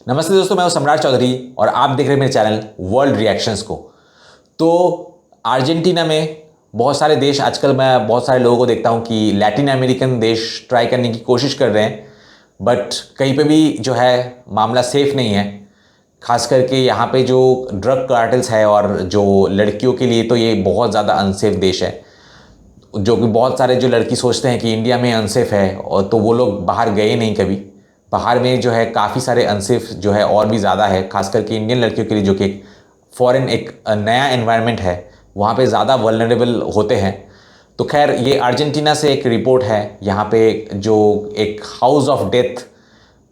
नमस्ते दोस्तों, मैं हूं सम्राट चौधरी और आप देख रहे हैं मेरे चैनल वर्ल्ड रिएक्शंस को। तो अर्जेंटीना में बहुत सारे देश, आजकल मैं बहुत सारे लोगों को देखता हूं कि लैटिन अमेरिकन देश ट्राई करने की कोशिश कर रहे हैं, बट कहीं पे भी जो है मामला सेफ नहीं है। खास करके यहाँ पे जो ड्रग कार्टेल्स है और जो लड़कियों के लिए तो ये बहुत ज़्यादा अनसेफ देश है। जो कि बहुत सारे जो लड़की सोचते हैं कि इंडिया में अनसेफ है, और तो वो लोग बाहर गए नहीं कभी। बाहर में जो है काफ़ी सारे अनसेफ जो है और भी ज़्यादा है, खास करके इंडियन लड़कियों के लिए, जो कि एक फॉरेन एक नया एनवायरनमेंट है, वहाँ पे ज़्यादा वल्नरेबल होते हैं। तो खैर, ये अर्जेंटीना से एक रिपोर्ट है। यहाँ पे जो एक हाउस ऑफ डेथ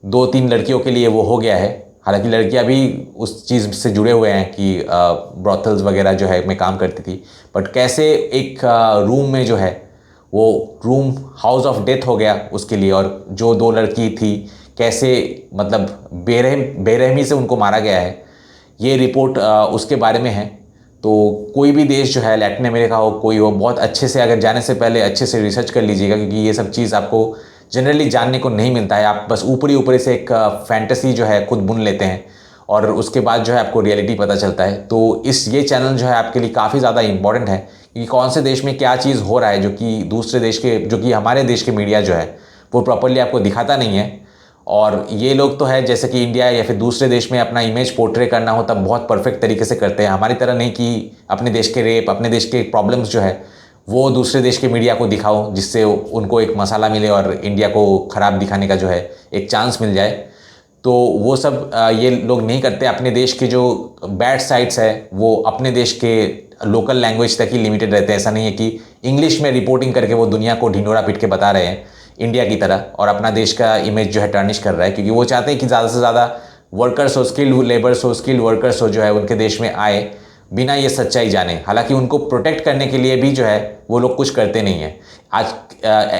2-3 लड़कियों के लिए वो हो गया है। हालांकि लड़कियां भी उस चीज़ से जुड़े हुए हैं कि ब्रॉथल्स वगैरह जो है में काम करती थी, बट कैसे एक रूम में जो है वो रूम हाउस ऑफ डेथ हो गया उसके लिए, और जो 2 लड़की थी कैसे मतलब बेरहमी से उनको मारा गया है, ये रिपोर्ट उसके बारे में है। तो कोई भी देश जो है, लैटिन अमेरिका हो कोई हो, बहुत अच्छे से अगर जाने से पहले अच्छे से रिसर्च कर लीजिएगा, क्योंकि ये सब चीज़ आपको जनरली जानने को नहीं मिलता है। आप बस ऊपरी ऊपरी से एक फैंटेसी जो है खुद बुन लेते हैं, और उसके बाद जो है आपको रियलिटी पता चलता है। तो ये चैनल जो है आपके लिए काफ़ी ज़्यादा इंपॉर्टेंट है कि कौन से देश में क्या चीज़ हो रहा है, जो कि दूसरे देश के, जो कि हमारे देश के मीडिया जो है वो प्रॉपरली आपको दिखाता नहीं है। और ये लोग तो है जैसे कि इंडिया या फिर दूसरे देश में अपना इमेज पोर्ट्रे करना हो तब बहुत परफेक्ट तरीके से करते हैं, हमारी तरह नहीं कि अपने देश के रेप, अपने देश के प्रॉब्लम्स जो है वो दूसरे देश के मीडिया को दिखाओ, जिससे उनको एक मसाला मिले और इंडिया को ख़राब दिखाने का जो है एक चांस मिल जाए। तो वो सब ये लोग नहीं करते। अपने देश के जो बैड साइड्स है वो अपने देश के लोकल लैंग्वेज तक ही लिमिटेड रहते हैं। ऐसा नहीं है कि इंग्लिश में रिपोर्टिंग करके वो दुनिया को ढिंडोरा पीट के बता रहे हैं इंडिया की तरह, और अपना देश का इमेज जो है टर्निश कर रहा है, क्योंकि वो चाहते हैं कि ज़्यादा से ज़्यादा वर्कर्स हो, स्किल्ड लेबर्स हो, स्किल्ड वर्कर्स हो जो है उनके देश में आए बिना ये सच्चाई जाने। हालांकि उनको प्रोटेक्ट करने के लिए भी जो है वो लोग कुछ करते नहीं हैं। आज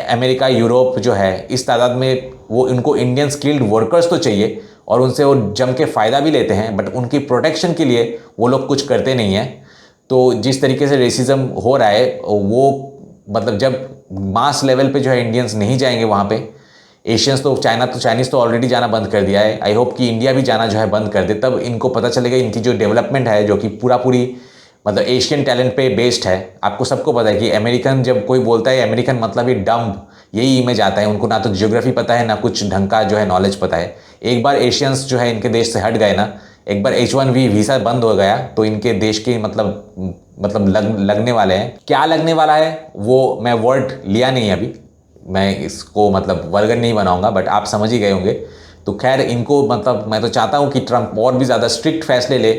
अमेरिका, यूरोप जो है इस तादाद में, वो उनको इंडियन स्किल्ड वर्कर्स तो चाहिए और उनसे वो जम के फ़ायदा भी लेते हैं, बट उनकी प्रोटेक्शन के लिए वो लोग कुछ करते नहीं हैं। तो जिस तरीके से रेसिज्म हो रहा है वो मतलब जब मास लेवल पे जो है इंडियंस नहीं जाएंगे वहाँ पे, एशियंस तो चाइनीज़ तो ऑलरेडी जाना बंद कर दिया है। आई होप कि इंडिया भी जाना जो है बंद कर दे, तब इनको पता चलेगा इनकी जो डेवलपमेंट है, जो कि पूरी मतलब एशियन टैलेंट पे बेस्ड है। आपको सबको पता है कि अमेरिकन, जब कोई बोलता है अमेरिकन मतलब ये डम्ब, यही इमेज आता है। उनको ना तो ज्योग्राफी पता है, ना कुछ ढंग का जो है नॉलेज पता है। एक बार एशियंस जो है इनके देश से हट गए ना, एक बार H1B वीज़ा बंद हो गया, तो इनके देश के मतलब लगने वाले हैं। क्या लगने वाला है वो मैं वर्ड लिया नहीं अभी, मैं इसको मतलब वर्गन नहीं बनाऊंगा, बट आप समझ ही गए होंगे। तो खैर, इनको मतलब मैं तो चाहता हूं कि ट्रंप और भी ज़्यादा स्ट्रिक्ट फैसले ले।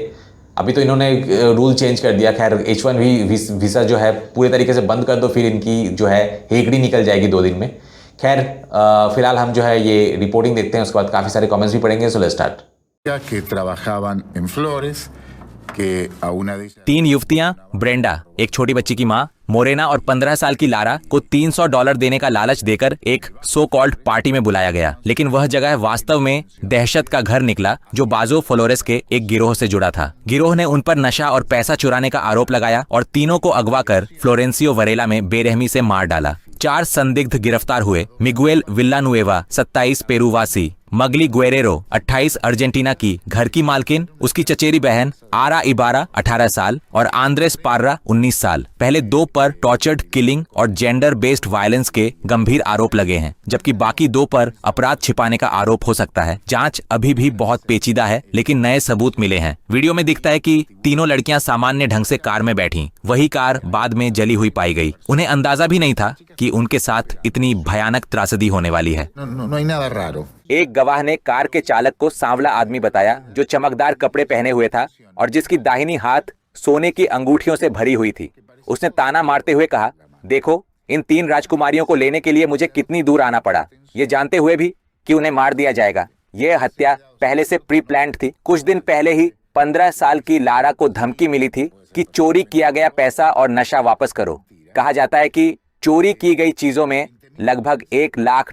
अभी तो इन्होंने रूल चेंज कर दिया। खैर, H1B वीज़ा जो है पूरे तरीके से बंद कर दो, फिर इनकी जो है हेकड़ी निकल जाएगी 2 दिन में। खैर, फिलहाल हम जो है ये रिपोर्टिंग देखते हैं, उसके बाद काफ़ी सारे कमेंट्स भी पढ़ेंगे। So let's start. que trabajaban en Flores, que a una de ellas... 3 युवतियां, ब्रेंडा एक छोटी बच्ची की मां, मोरेना और 15 साल की लारा को $300 देने का लालच देकर एक सो कॉल्ड पार्टी में बुलाया गया। लेकिन वह जगह वास्तव में दहशत का घर निकला, जो बाजो फ्लोरेस के एक गिरोह से जुड़ा था। गिरोह ने उन पर नशा और पैसा चुराने का आरोप लगाया और तीनों को अगवा कर फ्लोरेंसियो वरेला में बेरहमी से मार डाला। 4 संदिग्ध गिरफ्तार हुए। मिगुएल विल्लानुएवा 27 पेरूवासी, मगली गुएरेरो 28 अर्जेंटीना की घर की मालकिन, उसकी चचेरी बहन आरा इबारा 18 साल और आंद्रेस पार्रा 19 साल। पहले 2 पर टॉर्चर्ड किलिंग और जेंडर बेस्ड वायलेंस के गंभीर आरोप लगे हैं, जबकि बाकी 2 पर अपराध छिपाने का आरोप हो सकता है। जांच अभी भी बहुत पेचीदा है, लेकिन नए सबूत मिले हैं। वीडियो में दिखता है कि तीनों लड़कियां सामान्य ढंग से कार में बैठी। वही कार बाद में जली हुई पाई गई। उन्हें अंदाजा भी नहीं था कि उनके साथ इतनी भयानक त्रासदी होने वाली है। No hay nada raro. एक गवाह ने कार के चालक को सांवला आदमी बताया, जो चमकदार कपड़े पहने हुए था और जिसकी दाहिनी हाथ सोने की अंगूठियों से भरी हुई थी। उसने ताना मारते हुए कहा, देखो, इन 3 राजकुमारियों को लेने के लिए मुझे कितनी दूर आना पड़ा, ये जानते हुए भी कि उन्हें मार दिया जाएगा। यह हत्या पहले से प्री प्लान्ड थी। कुछ दिन पहले ही 15 साल की लारा को धमकी मिली थी कि चोरी किया गया पैसा और नशा वापस करो। कहा जाता है कि चोरी की गई चीजों में लगभग $1 लाख,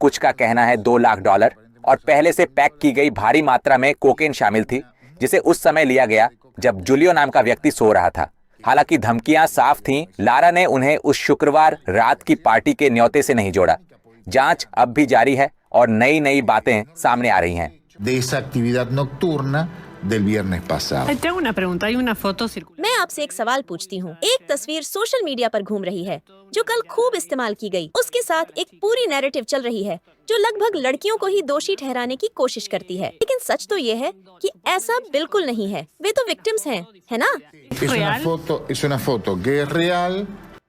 कुछ का कहना है $2 लाख, और पहले से पैक की गई भारी मात्रा में कोकेन शामिल थी, जिसे उस समय लिया गया जब जूलियो नाम का व्यक्ति सो रहा था। हालांकि धमकियां साफ थीं, लारा ने उन्हें उस शुक्रवार रात की पार्टी के न्योते से नहीं जोड़ा। जांच अब भी जारी है और नई नई बातें सामने आ रही हैं। de esa actividad nocturna del viernes pasado. Te hago una pregunta, hay una foto circulando. मैं आपसे एक सवाल पूछती हूँ। एक तस्वीर सोशल मीडिया पर घूम रही है जो कल खूब इस्तेमाल की गई। उसके साथ एक पूरी नैरेटिव चल रही है जो लगभग लड़कियों को ही दोषी ठहराने की कोशिश करती है। लेकिन सच तो ये है कि ऐसा बिल्कुल नहीं है। वे तो विक्टिम्स हैं, है ना? Es una foto que es real.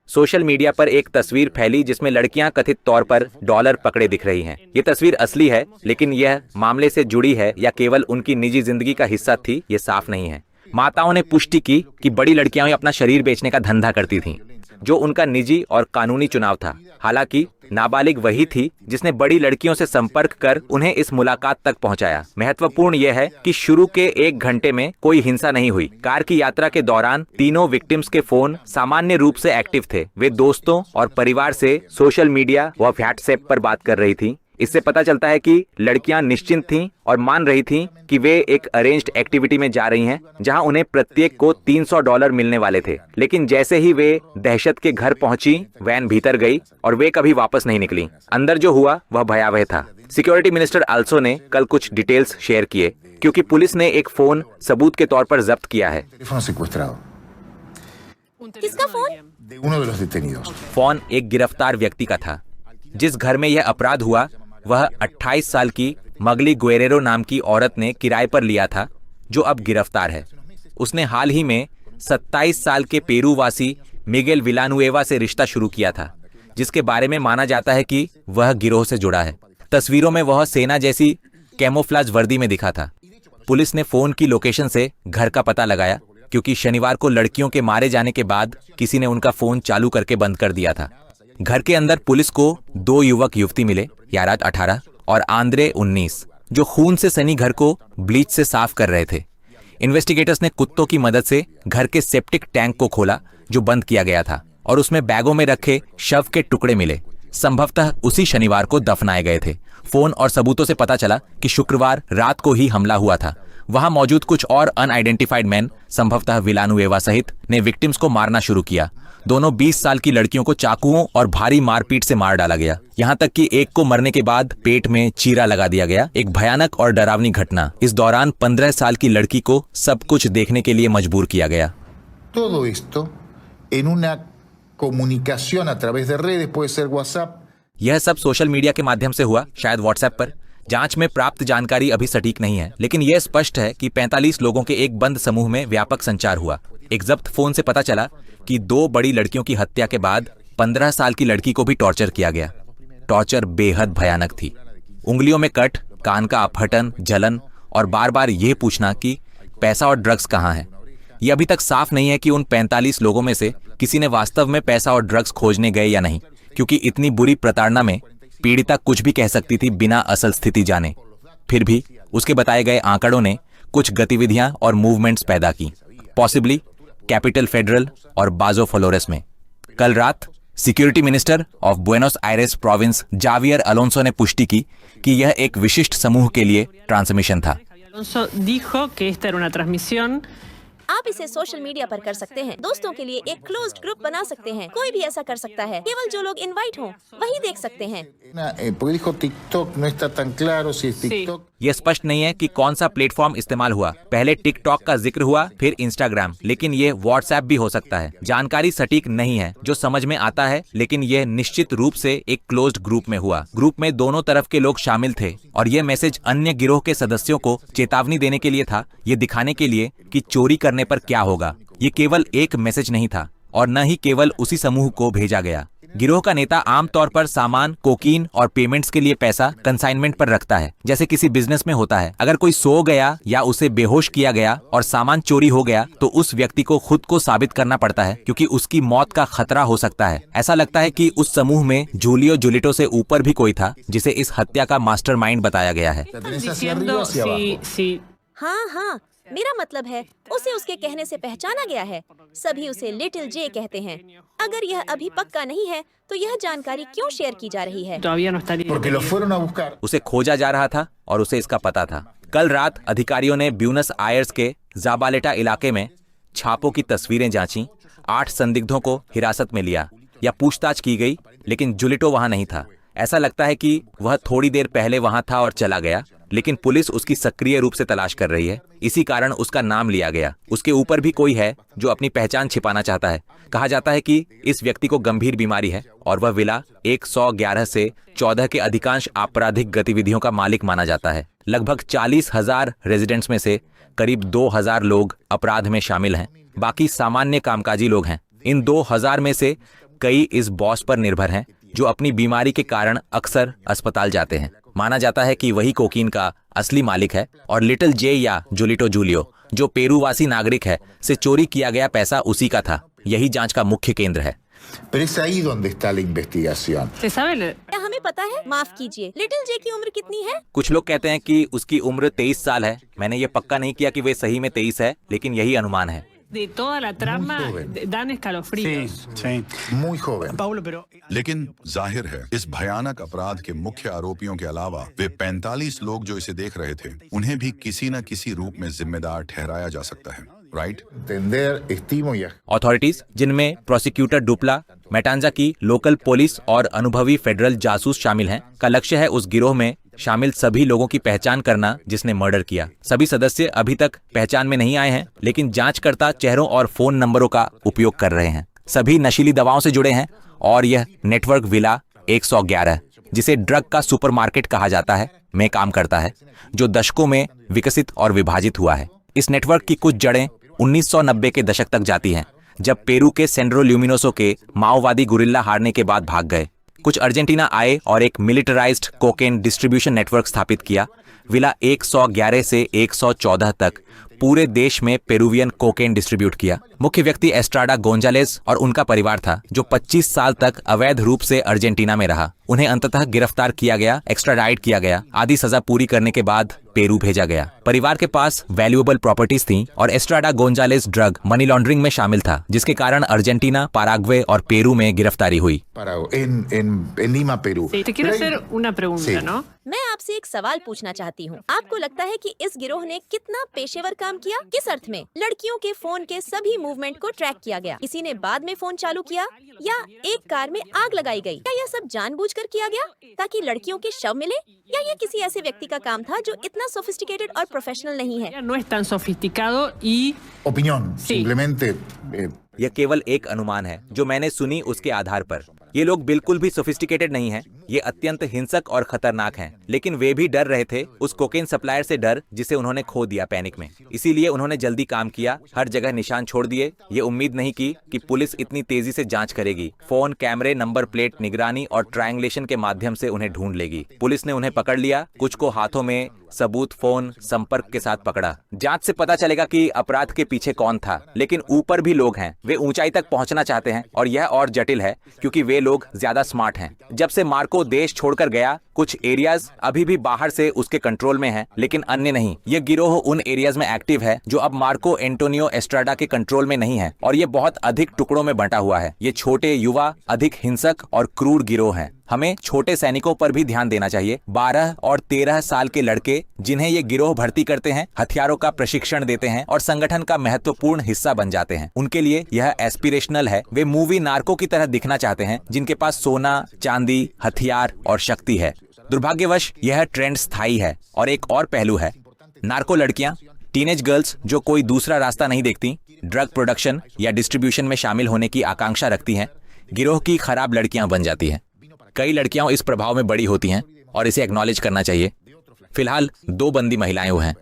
Social media पर एक तस्वीर फैली जिसमें लड़कियां कथित तौर पर डॉलर पकड़े दिख रही हैं। ये तस्वीर असली है, लेकिन यह मामले से जुड़ी है या केवल उनकी निजी जिंदगी का हिस्सा थी, ये साफ नहीं है। माताओं ने पुष्टि की कि बड़ी लड़कियां अपना शरीर बेचने का धंधा करती थीं, जो उनका निजी और कानूनी चुनाव था। हालांकि नाबालिग वही थी जिसने बड़ी लड़कियों से संपर्क कर उन्हें इस मुलाकात तक पहुंचाया। महत्वपूर्ण यह है कि शुरू के 1 घंटे में कोई हिंसा नहीं हुई। कार की यात्रा के दौरान तीनों विक्टिम्स के फोन सामान्य रूप से एक्टिव थे। वे दोस्तों और परिवार से सोशल मीडिया व व्हाट्सएप पर बात कर रही थीं। इससे पता चलता है कि लड़कियां निश्चिंत थीं और मान रही थीं कि वे एक अरेंज्ड एक्टिविटी में जा रही हैं, जहां उन्हें प्रत्येक को $300 मिलने वाले थे। लेकिन जैसे ही वे दहशत के घर पहुंची, वैन भीतर गई और वे कभी वापस नहीं निकली। अंदर जो हुआ वह भयावह था। सिक्योरिटी मिनिस्टर आल्सो ने कल कुछ डिटेल्स शेयर किए, क्योंकि पुलिस ने एक फोन सबूत के तौर पर जब्त किया है। Teléfono secuestrado किसका phone? de uno de los detenidos. Phone एक गिरफ्तार व्यक्ति का था। जिस घर में यह अपराध हुआ वह 28 साल की मगली गुएरेरो नाम की औरत ने किराए पर लिया था, जो अब गिरफ्तार है। उसने हाल ही में 27 साल के पेरू वासी मिगेल विलानुएवा से रिश्ता शुरू किया था, जिसके बारे में माना जाता है कि वह गिरोह से जुड़ा है। तस्वीरों में वह सेना जैसी कैमोफ्लाज वर्दी में दिखा था। पुलिस ने फोन की लोकेशन से घर का पता लगाया, क्योंकि शनिवार को लड़कियों के मारे जाने के बाद किसी ने उनका फोन चालू करके बंद कर दिया था। घर के अंदर पुलिस को 2 युवक युवती मिले, यारात 18 और आंद्रे 19, जो खून से सनी घर को ब्लीच से साफ कर रहे थे। इन्वेस्टिगेटर्स ने कुत्तों की मदद से घर के सेप्टिक टैंक को खोला, जो बंद किया गया था, और उसमें बैगों में रखे शव के टुकड़े मिले। संभवतः उसी शनिवार को दफनाए गए थे। फोन और सबूतों से पता चला कि शुक्रवार रात को ही हमला हुआ था। वहां मौजूद कुछ और अनआइडेंटिफाइड मैन, संभवतः विलानुएवा सहित, ने विक्टिम्स को मारना शुरू किया। दोनों 20 साल की लड़कियों को चाकुओं और भारी मारपीट से मार डाला गया। यहाँ तक कि एक को मरने के बाद पेट में चीरा लगा दिया गया। एक भयानक और डरावनी घटना। इस दौरान 15 साल की लड़की को सब कुछ देखने के लिए मजबूर किया गया। Todo esto en una comunicación a través de redes, puede ser WhatsApp. यह सब सोशल मीडिया के माध्यम से हुआ, शायद व्हाट्सएप पर। जांच में प्राप्त जानकारी अभी सटीक नहीं है, लेकिन यह स्पष्ट है कि 45 लोगों के एक बंद समूह में व्यापक संचार हुआ। एक जब्त फोन से पता चला कि 2 बड़ी लड़कियों की हत्या के बाद 15 साल की लड़की को भी टॉर्चर किया गया। टॉर्चर बेहद भयानक थी। उंगलियों में कट, कान का अपहटन, जलन और बार बार यह पूछना कि पैसा और ड्रग्स कहाँ है। यह अभी तक साफ नहीं है कि उन 45 लोगों में से किसी ने वास्तव में पैसा और ड्रग्स खोजने गए या नहीं, क्योंकि इतनी बुरी प्रताड़ना में पीड़िता कुछ भी कह सकती थी बिना असल स्थिति जाने। फिर भी उसके बताए गए आंकड़ों ने कुछ गतिविधियां और मूवमेंट्स पैदा की, पॉसिबली कैपिटल फेडरल और बाजो फ्लोरेस में। कल रात security minister of Buenos Aires province Xavier Alonso ने पुष्टि की कि यह एक विशिष्ट समूह के लिए ट्रांसमिशन था। Alonso dijo que esta era una transmisión. आप इसे सोशल मीडिया पर कर सकते हैं। दोस्तों के लिए एक क्लोज्ड ग्रुप बना सकते हैं। कोई भी ऐसा कर सकता है। केवल जो लोग इनवाइट हों वही देख सकते हैं। Porque dijo TikTok, no está tan claro si es TikTok. यह स्पष्ट नहीं है कि कौन सा प्लेटफॉर्म इस्तेमाल हुआ। पहले टिकटॉक का जिक्र हुआ, फिर इंस्टाग्राम, लेकिन यह व्हाट्सएप भी हो सकता है। जानकारी सटीक नहीं है। जो समझ में आता है, लेकिन यह निश्चित रूप से एक क्लोज्ड ग्रुप में हुआ। ग्रुप में दोनों तरफ के लोग शामिल थे और यह मैसेज अन्य गिरोह के सदस्यों को चेतावनी देने के लिए था, ये दिखाने के लिए कि चोरी करने पर क्या होगा। ये केवल एक मैसेज नहीं था और न ही केवल उसी समूह को भेजा गया। गिरोह का नेता आमतौर पर सामान, कोकीन और पेमेंट्स के लिए पैसा कंसाइनमेंट पर रखता है, जैसे किसी बिजनेस में होता है। अगर कोई सो गया या उसे बेहोश किया गया और सामान चोरी हो गया, तो उस व्यक्ति को खुद को साबित करना पड़ता है, क्योंकि उसकी मौत का खतरा हो सकता है। ऐसा लगता है कि उस समूह में जूलियो जुलिटो से ऊपर भी कोई था, जिसे इस हत्या का मास्टरमाइंड बताया गया है। Diciendo si हाँ, मेरा मतलब है उसे उसके कहने से पहचाना गया है। सभी उसे लिटिल जे कहते हैं। अगर यह अभी पक्का नहीं है तो यह जानकारी क्यों शेयर की जा रही है? todavía no estaría. Porque lo fueron a buscar. उसे खोजा जा रहा था और उसे इसका पता था। कल रात अधिकारियों ने ब्यूनस आयर्स के जाबालेटा इलाके में छापों की तस्वीरें जांची। 8 संदिग्धों को हिरासत में लिया या पूछताछ की गई, लेकिन जुलिटो वहां नहीं था। ऐसा लगता है कि वह थोड़ी देर पहले वहां था और चला गया, लेकिन पुलिस उसकी सक्रिय रूप से तलाश कर रही है। इसी कारण उसका नाम लिया गया। उसके ऊपर भी कोई है जो अपनी पहचान छिपाना चाहता है। कहा जाता है कि इस व्यक्ति को गंभीर बीमारी है और वह विला 111 से 14 के अधिकांश आपराधिक गतिविधियों का मालिक माना जाता है। लगभग 40,000 रेजिडेंट्स में से करीब 2,000 लोग अपराध में शामिल हैं, बाकी सामान्य कामकाजी लोग हैं। इन 2,000 में से कई इस बॉस पर निर्भर हैं जो अपनी बीमारी के कारण अक्सर अस्पताल जाते हैं। माना जाता है कि वही कोकीन का असली मालिक है और लिटिल जे या जोलिटो जूलियो, जो पेरूवासी नागरिक है, से चोरी किया गया पैसा उसी का था। यही जांच का मुख्य केंद्र है। Pero es ahí donde está la investigación. ¿Se sabe? क्या हमें पता है? माफ कीजिए, लिटिल जे की उम्र कितनी है? कुछ लोग कहते हैं कि उसकी उम्र 23 साल है। मैंने ये पक्का नहीं किया कि वे सही में 23 है, लेकिन यही अनुमान है। De toda la trama joven. dan escalofríos. Muy joven. लेकिन जाहिर है इस भयानक अपराध के मुख्य आरोपियों के अलावा वे 45 लोग जो इसे देख रहे थे, उन्हें भी किसी न किसी रूप में जिम्मेदार ठहराया जा सकता है, right? Entender, estimo y authorities, जिनमें प्रोसिक्यूटर डुप्ला, मेटांजा की लोकल पुलिस और अनुभवी फेडरल जासूस शामिल हैं, का लक्ष्य है उस गिरोह में शामिल सभी लोगों की पहचान करना जिसने मर्डर किया। सभी सदस्य अभी तक पहचान में नहीं आए हैं, लेकिन जांचकर्ता चेहरों और फोन नंबरों का उपयोग कर रहे हैं। सभी नशीली दवाओं से जुड़े हैं और यह नेटवर्क विला 111, जिसे ड्रग का सुपरमार्केट कहा जाता है, में काम करता है, जो दशकों में विकसित और विभाजित हुआ है। इस नेटवर्क की कुछ जड़ें 1990 के दशक तक जाती हैं, जब पेरू के सेंड्रो ल्यूमिनोसो के माओवादी गुरिल्ला हारने के बाद भाग गए। कुछ अर्जेंटीना आए और एक मिलिटराइज्ड कोकेन डिस्ट्रीब्यूशन नेटवर्क स्थापित किया। विला 111 से 114 तक पूरे देश में पेरुवियन कोकेन डिस्ट्रीब्यूट किया। मुख्य व्यक्ति एस्ट्राडा गोंजालेस और उनका परिवार था, जो 25 साल तक अवैध रूप से अर्जेंटीना में रहा। उन्हें अंततः गिरफ्तार किया गया, एक्स्ट्राडाइट किया गया, आधी सजा पूरी करने के बाद पेरू भेजा गया। परिवार के पास वैल्यूएबल प्रॉपर्टीज थीं और Estrada Gonzalez drug money laundering में शामिल था, जिसके कारण अर्जेंटीना, पाराग्वे और पेरू में गिरफ्तारी हुई। en Lima, Perú. Sí, te quiero Pero hay- hacer una pregunta, Sí. ¿no? मैं आपसे एक सवाल पूछना चाहती हूँ। आपको लगता है कि इस गिरोह ने कितना पेशेवर काम किया? किस अर्थ में? लड़कियों के फोन के सभी मूवमेंट को ट्रैक किया गया। किसी ने बाद में फोन चालू किया या एक कार में आग लगाई गई? क्या यह सब जानबूझकर किया गया ताकि लड़कियों के शव मिले, या यह किसी ऐसे व्यक्ति का काम था जो इतना सोफिस्टिकेटेड और प्रोफेशनल नहीं है? Ya no es tan sofisticado y Opinión, Sí. simplemente यह केवल एक अनुमान है जो मैंने सुनी उसके आधार पर। ये लोग बिल्कुल भी सोफिस्टिकेटेड नहीं हैं। ये अत्यंत हिंसक और खतरनाक हैं, लेकिन वे भी डर रहे थे उस कोकेन सप्लायर से, डर जिसे उन्होंने खो दिया पैनिक में। इसीलिए उन्होंने जल्दी काम किया, हर जगह निशान छोड़ दिए। ये उम्मीद नहीं की कि पुलिस इतनी तेजी से जांच करेगी। फोन, कैमरे, नंबर प्लेट, निगरानी और ट्रायंगुलेशन के माध्यम से उन्हें ढूंढ लेगी। पुलिस ने उन्हें पकड़ लिया, कुछ को हाथों में सबूत, फोन, संपर्क के साथ पकड़ा। जांच से पता चलेगा कि अपराध के पीछे कौन था, लेकिन ऊपर भी लोग हैं। वे ऊंचाई तक पहुंचना चाहते हैं और यह और जटिल है क्योंकि वे लोग ज्यादा स्मार्ट हैं। जब से मार्को देश छोड़कर गया, कुछ एरियाज अभी भी बाहर से उसके कंट्रोल में हैं, लेकिन अन्य नहीं। यह गिरोह उन एरियाज में एक्टिव है जो अब मार्को एंटोनियो एस्ट्राडा के कंट्रोल में नहीं है, और ये बहुत अधिक टुकड़ों में बंटा हुआ है। ये छोटे, युवा, अधिक हिंसक और क्रूर गिरोह हैं। हमें छोटे सैनिकों पर भी ध्यान देना चाहिए। 12 और 13 साल के लड़के जिन्हें ये गिरोह भर्ती करते हैं, हथियारों का प्रशिक्षण देते हैं और संगठन का महत्वपूर्ण हिस्सा बन जाते हैं। उनके लिए यह एस्पिरेशनल है। वे मूवी नार्को की तरह दिखना चाहते हैं, जिनके पास सोना, चांदी, हथियार और शक्ति है। दुर्भाग्यवश यह ट्रेंड स्थायी है। और एक और पहलू है, नार्को लड़कियां, टीनेज गर्ल्स जो कोई दूसरा रास्ता नहीं देखती, ड्रग प्रोडक्शन या डिस्ट्रीब्यूशन में शामिल होने की आकांक्षा रखती हैं, गिरोह की खराब लड़कियां बन जाती हैं। कई लड़कियां इस प्रभाव में बड़ी होती हैं और इसे एक्नॉलेज करना चाहिए। फिलहाल 2 बंदी महिलाएं हैं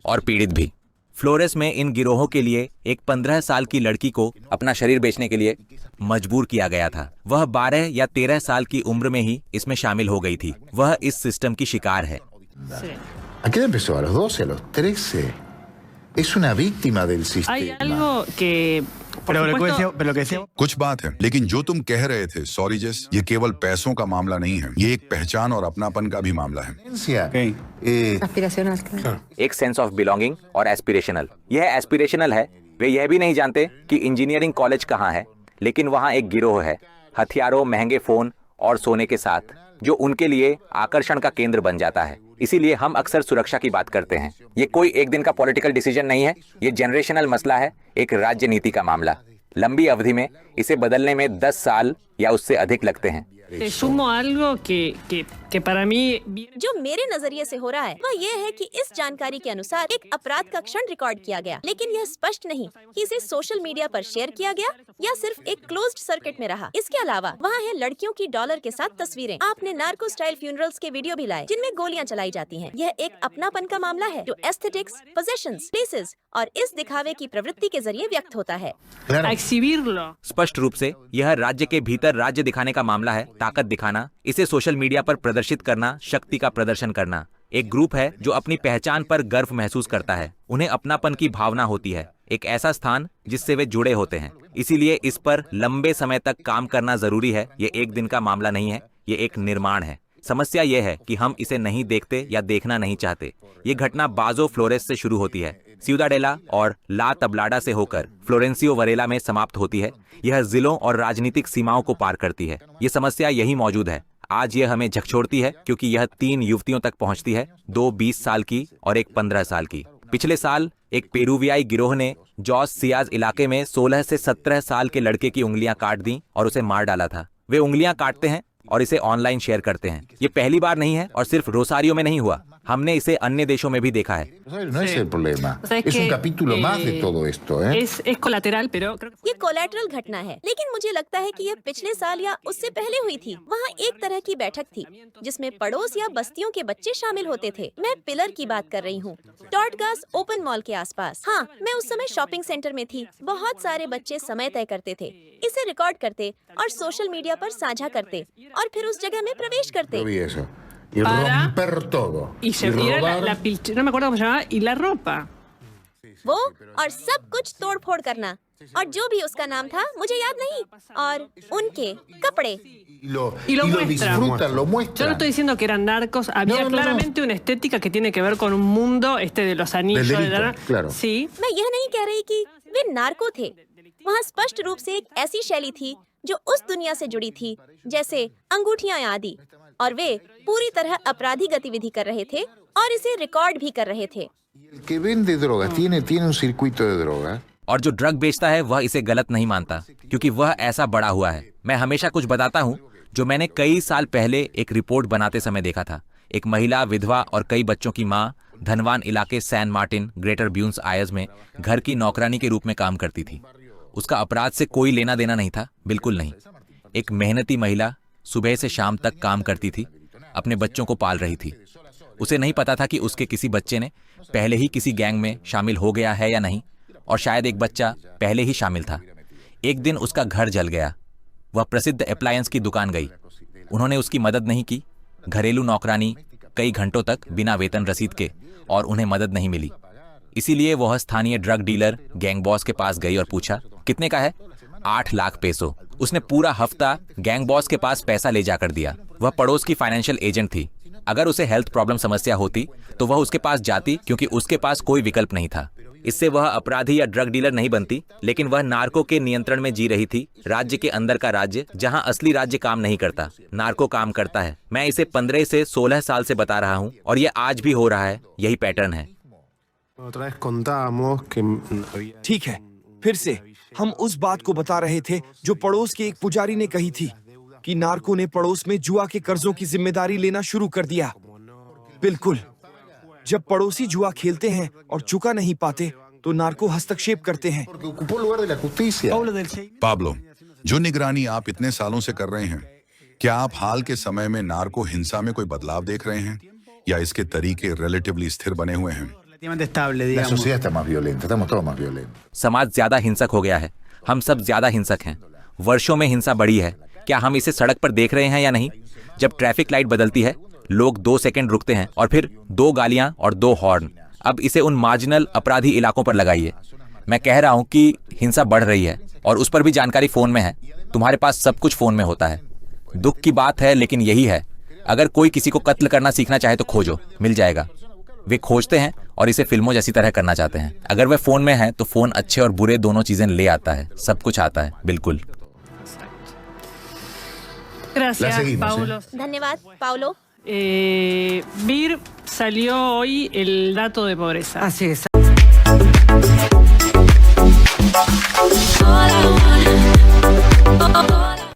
और पीड़ित भी। फ्लोरेस में इन गिरोहों के लिए एक 15 साल की लड़की को अपना शरीर बेचने के लिए मजबूर किया गया था। वह 12 या 13 साल की उम्र में ही इसमें शामिल हो गई थी। वह इस सिस्टम की शिकार है। sí. ¿A qué edad empezó? ¿A los 12, a los 13? Es una víctima del Hay sistema. algo que, por supuesto, कुछ बात है, लेकिन जो तुम कह रहे थे, सॉरी जेस, ये केवल पैसों का मामला नहीं है। ये एक पहचान और अपनापन का भी मामला है। Aspiracional, claro. एक सेंस ऑफ बिलोंगिंग और एस्पिरेशनल। यह एस्पिरेशनल है। वे यह भी नहीं जानते कि इंजीनियरिंग कॉलेज कहाँ है, लेकिन वहाँ एक गिरोह है, हथियारों, महंगे फोन और सोने के साथ, जो उनके लिए आकर्षण का केंद्र बन जाता है। इसीलिए हम अक्सर सुरक्षा की बात करते हैं। ये कोई एक दिन का पॉलिटिकल डिसीजन नहीं है, ये जनरेशनल मसला है, एक राज्य नीति का मामला। लंबी अवधि में इसे बदलने में 10 साल या उससे अधिक लगते हैं। te sumo algo que que para mí जो मेरे नजरिए से हो रहा है वह यह है कि इस जानकारी के अनुसार एक अपराध का क्षण रिकॉर्ड किया गया, लेकिन यह स्पष्ट नहीं कि इसे सोशल मीडिया पर शेयर किया गया या सिर्फ एक क्लोज्ड सर्किट में रहा। इसके अलावा वहाँ है लड़कियों की डॉलर के साथ तस्वीरें। आपने नार्को स्टाइल फ्यूनरल्स के वीडियो भी लाए जिनमें गोलियां चलाई जाती हैं। यह एक अपनापन का मामला है जो एस्थेटिक्स, पोजेशंस, प्लेसेस और इस दिखावे की प्रवृत्ति के जरिए व्यक्त होता है। a exhibirlo. स्पष्ट रूप से यह राज्य के भीतर राज्य दिखाने का मामला है, ताकत दिखाना, इसे सोशल मीडिया पर प्रदर्शित करना, शक्ति का प्रदर्शन करना। एक ग्रुप है जो अपनी पहचान पर गर्व महसूस करता है, उन्हें अपनापन की भावना होती है, एक ऐसा स्थान जिससे वे जुड़े होते हैं। इसीलिए इस पर लंबे समय तक काम करना जरूरी है। ये एक दिन का मामला नहीं है, ये एक निर्माण है। समस्या यह है कि हम इसे नहीं देखते या देखना नहीं चाहते। ये घटना बाजो फ्लोरेस से शुरू होती है, सिउदाडेला और ला तबलाडा से होकर फ्लोरेंसियो वरेला में समाप्त होती है। यह जिलों और राजनीतिक सीमाओं को पार करती है। ये समस्या यही मौजूद है। आज यह हमें झकझोरती है क्योंकि यह 3 युवतियों तक पहुंचती है, 2 20 साल की और एक 15 साल की। पिछले साल एक पेरुवियाई गिरोह ने जॉस सियाज इलाके में 16 से 17 साल के लड़के की उंगलियां काट दी और उसे मार डाला था। वे उंगलियां काटते हैं और इसे ऑनलाइन शेयर करते हैं। ये पहली बार नहीं है और सिर्फ रोसारियो में नहीं हुआ, हमने इसे अन्य देशों में भी देखा है। No es el problema. O sea, Es un capítulo más de todo esto, ¿eh? es colateral, pero creo que ये कोलैटरल घटना है, लेकिन मुझे लगता है कि यह पिछले साल या उससे पहले हुई थी। वहाँ एक तरह की बैठक थी जिसमें पड़ोस या बस्तियों के बच्चे शामिल होते थे। मैं पिलर की बात कर रही हूँ, टॉर्टगास ओपन मॉल के आसपास। हाँ, मैं उस समय शॉपिंग सेंटर में थी। बहुत सारे बच्चे समय तय करते थे, इसे रिकॉर्ड करते और सोशल मीडिया पर साझा करते और फिर उस जगह में प्रवेश Yo करते। vi eso. Y Para- romper todo. y se Y tira robar. no me acuerdo cómo se llamaba, y la ropa. वो और सब कुछ तोड़ फोड़ करना और जो भी उसका नाम था मुझे याद नहीं, और उनके कपड़े। Y lo Y lo muestra. disfrutan, lo Yo no muestran. estoy diciendo que eran narcos, había No, no, no, claramente una estética que tiene que ver con un mundo de los anillos. Del delito, claro. Sí, मैं यह नहीं कह रही कि वे narco थे। वहाँ स्पष्ट रूप से एक ऐसी शैली थी जो उस दुनिया से जुड़ी थी, जैसे अंगूठियां आदि, और वे पूरी तरह अपराधी गतिविधि कर रहे थे और इसे रिकॉर्ड भी कर रहे थे। El que vende drogas tiene un circuito de drogas. और जो ड्रग बेचता है वह इसे गलत नहीं मानता क्योंकि वह ऐसा बड़ा हुआ है। मैं हमेशा कुछ बताता हूँ जो मैंने कई साल पहले एक रिपोर्ट बनाते समय देखा था। एक महिला विधवा और कई बच्चों की माँ धनवान इलाके San Martin Greater Buenos Aires में घर की नौकरानी के रूप में काम करती थी। उसका अपराध से कोई लेना देना नहीं था, बिल्कुल नहीं। एक मेहनती महिला सुबह से शाम तक काम करती थी, अपने बच्चों को पाल रही थी। उसे नहीं पता था कि उसके किसी बच्चे ने पहले ही किसी गैंग में शामिल हो गया है या नहीं, और शायद एक बच्चा पहले ही शामिल था। एक दिन उसका घर जल गया। वह प्रसिद्ध अप्लायंस की दुकान गई। उन्होंने उसकी मदद नहीं की। घरेलू नौकरानी कई घंटों तक बिना वेतन रसीद के, और उन्हें मदद नहीं मिली। इसीलिए वह स्थानीय ड्रग डीलर गैंग बॉस के पास गई और पूछा, कितने का है? 8 लाख पेसो। उसने पूरा हफ्ता गैंग बॉस के पास पैसा ले जाकर दिया। वह पड़ोस की फाइनेंशियल एजेंट थी। अगर उसे हेल्थ प्रॉब्लम समस्या होती तो वह उसके पास जाती क्योंकि उसके पास कोई विकल्प नहीं था। इससे वह अपराधी या ड्रग डीलर नहीं बनती, लेकिन वह नार्को के नियंत्रण में जी रही थी। राज्य के अंदर का राज्य जहां असली राज्य काम नहीं करता, नार्को काम करता है। मैं इसे 15 से 16 साल से बता रहा हूं और यह आज भी हो रहा है। यही पैटर्न है। ठीक है, फिर से हम उस बात को बता रहे थे जो पड़ोस के एक पुजारी ने कही थी कि नार्को ने पड़ोस में जुआ के कर्जों की जिम्मेदारी लेना शुरू कर दिया। बिल्कुल, जब पड़ोसी जुआ खेलते हैं और चुका नहीं पाते तो नार्को हस्तक्षेप करते हैं। Porque ocupó el lugar de la justicia. Pablo, जो निगरानी आप इतने सालों से कर रहे हैं, क्या आप हाल के समय में नार्को हिंसा में कोई बदलाव देख रहे हैं या इसके तरीके रिलेटिवली स्थिर बने हुए हैं? La sociedad está más violenta, estamos todos más violentos. समाज ज्यादा हिंसक हो गया है। हम सब ज्यादा हिंसक हैं। वर्षों में हिंसा बढ़ी है। क्या हम इसे सड़क पर देख रहे हैं या नहीं? जब ट्रैफिक लाइट बदलती है, लोग 2 सेकंड रुकते हैं और फिर 2 गालियां और 2 हॉर्न। अब इसे उन मार्जिनल अपराधी इलाकों पर लगाइए। मैं कह रहा हूं कि हिंसा बढ़ रही है और उस पर भी जानकारी फोन में है। तुम्हारे पास सब कुछ फोन में होता है। दुख की बात है, लेकिन यही है। अगर कोई किसी को कत्ल करना सीखना चाहे तो खोजो, मिल जाएगा। वे खोजते हैं और इसे फिल्मों जैसी तरह करना चाहते हैं। अगर वे फोन में है तो फोन अच्छे और बुरे दोनों चीजें ले आता है। सब कुछ आता है, बिल्कुल। gracias, seguimos, Paulo. धन्यवाद Paulo. Vir salió hoy el dato de pobreza. Así es.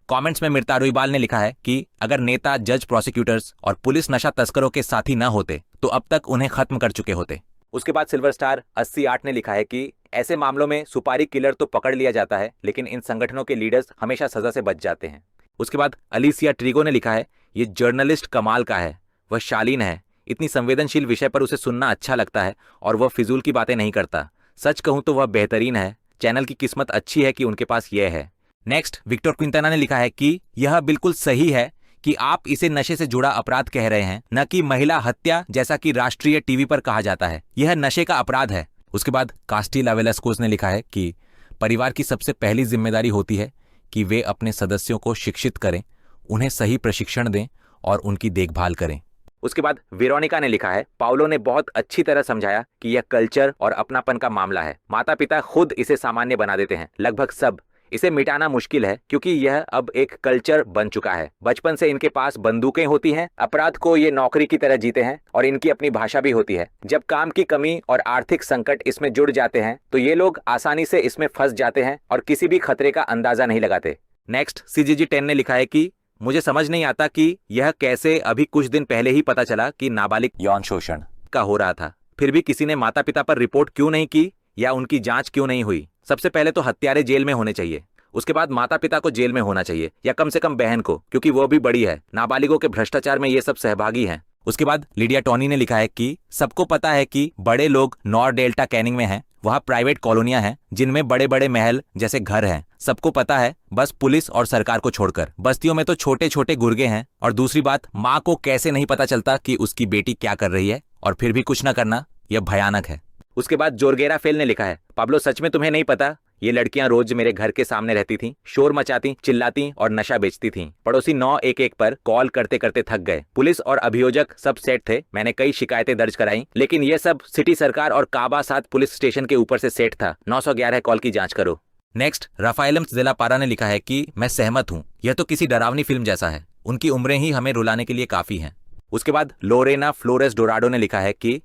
Comments में मिर्ता रुईबाल ने लिखा है कि अगर नेता, जज, प्रोसिक्यूटर्स और पुलिस नशा तस्करों के साथी न होते तो अब तक उन्हें खत्म कर चुके होते। उसके बाद सिल्वर स्टार 88 ने लिखा है कि ऐसे मामलों में सुपारी किलर तो पकड़ लिया जाता है, लेकिन इन संगठनों के लीडर्स हमेशा सजा से बच जाते हैं। उसके बाद अलीसिया ट्रिगो ने लिखा है, ये जर्नलिस्ट कमाल का है, वह शालीन है, इतनी संवेदनशील विषय पर उसे सुनना अच्छा लगता है और वह फिजूल की बातें नहीं करता। सच कहूं तो वह बेहतरीन है, चैनल की किस्मत अच्छी है कि उनके पास यह है। नेक्स्ट विक्टर क्विंटाना ने लिखा है कि यह बिल्कुल सही है कि आप इसे नशे से जुड़ा अपराध कह रहे हैं, न कि महिला हत्या जैसा कि राष्ट्रीय टीवी पर कहा जाता है। यह नशे का अपराध है। उसके बाद कास्टिला वेलास्कोस ने लिखा है कि परिवार की सबसे पहली जिम्मेदारी होती है कि वे अपने सदस्यों को शिक्षित करें, उन्हें सही प्रशिक्षण दें और उनकी देखभाल करें। उसके बाद वेरोनिका ने लिखा है, पाउलो ने बहुत अच्छी तरह समझाया कि यह कल्चर और अपनापन का मामला है। माता पिता खुद इसे सामान्य बना देते हैं, लगभग सब। इसे मिटाना मुश्किल है क्योंकि यह अब एक कल्चर बन चुका है। बचपन से इनके पास बंदूकें होती हैं, अपराध को ये नौकरी की तरह जीते हैं और इनकी अपनी भाषा भी होती है। जब काम की कमी और आर्थिक संकट इसमें जुड़ जाते हैं तो ये लोग आसानी से इसमें फंस जाते हैं और किसी भी खतरे का अंदाजा नहीं लगाते। नेक्स्ट CGG 10 ने लिखा है कि मुझे समझ नहीं आता कि यह कैसे अभी कुछ दिन पहले ही पता चला कि नाबालिग यौन शोषण का हो रहा था, फिर भी किसी ने माता पिता पर रिपोर्ट क्यों नहीं की या उनकी जांच क्यों नहीं हुई। सबसे पहले तो हत्यारे जेल में होने चाहिए, उसके बाद माता पिता को जेल में होना चाहिए या कम से कम बहन को, क्योंकि वो भी बड़ी है। नाबालिगों के भ्रष्टाचार में ये सब सहभागी हैं। उसके बाद लिडिया टॉनी ने लिखा है कि सबको पता है कि बड़े लोग नॉर्थ डेल्टा कैनिंग में हैं, वहाँ प्राइवेट कॉलोनियां हैं जिनमें बड़े बड़े महल जैसे घर हैं। सबको पता है, बस पुलिस और सरकार को छोड़कर। बस्तियों में तो छोटे छोटे गुर्गे हैं। और दूसरी बात, माँ को कैसे नहीं पता चलता कि उसकी बेटी क्या कर रही है और फिर भी कुछ न करना, यह भयानक है। उसके बाद जोरगेरा फेल ने लिखा है, पाब्लो सच में तुम्हें नहीं पता, ये लड़कियां रोज मेरे घर के सामने रहती थीं, शोर मचाती, चिल्लाती और नशा बेचती थीं। पड़ोसी 911 पर कॉल करते करते थक गए। पुलिस और अभियोजक सब सेट थे। मैंने कई शिकायतें दर्ज कराई, लेकिन ये सब सिटी सरकार और काबा 7 पुलिस स्टेशन के ऊपर से सेट था। 911 कॉल की जांच करो। नेक्स्ट राफाएलम ज़ेलापारा ने लिखा है कि मैं सहमत हूँ, यह तो किसी डरावनी फिल्म जैसा है। उनकी उम्रें ही हमें रुलाने के लिए काफी हैं। उसके बाद लोरेना फ्लोरेस डोराडो ने लिखा है कि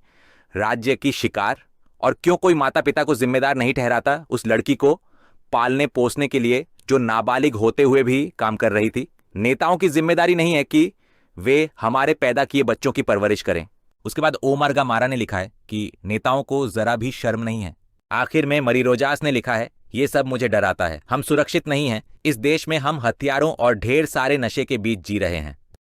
राज्य की शिकार, और क्यों कोई माता पिता को जिम्मेदार नहीं ठहराता उस लड़की को पालने पोसने के लिए जो नाबालिग होते हुए भी काम कर रही थी। नेताओं की जिम्मेदारी नहीं है कि वे हमारे पैदा किए बच्चों की परवरिश करें। उसके बाद ओमर गामारा ने लिखा है कि नेताओं को जरा भी शर्म नहीं है। आखिर में मरी रोजास ने लिखा है, ये सब मुझे डराता है, हम सुरक्षित नहीं हैं। इस देश में हम हथियारों और ढेर सारे नशे के बीच जी रहे हैं।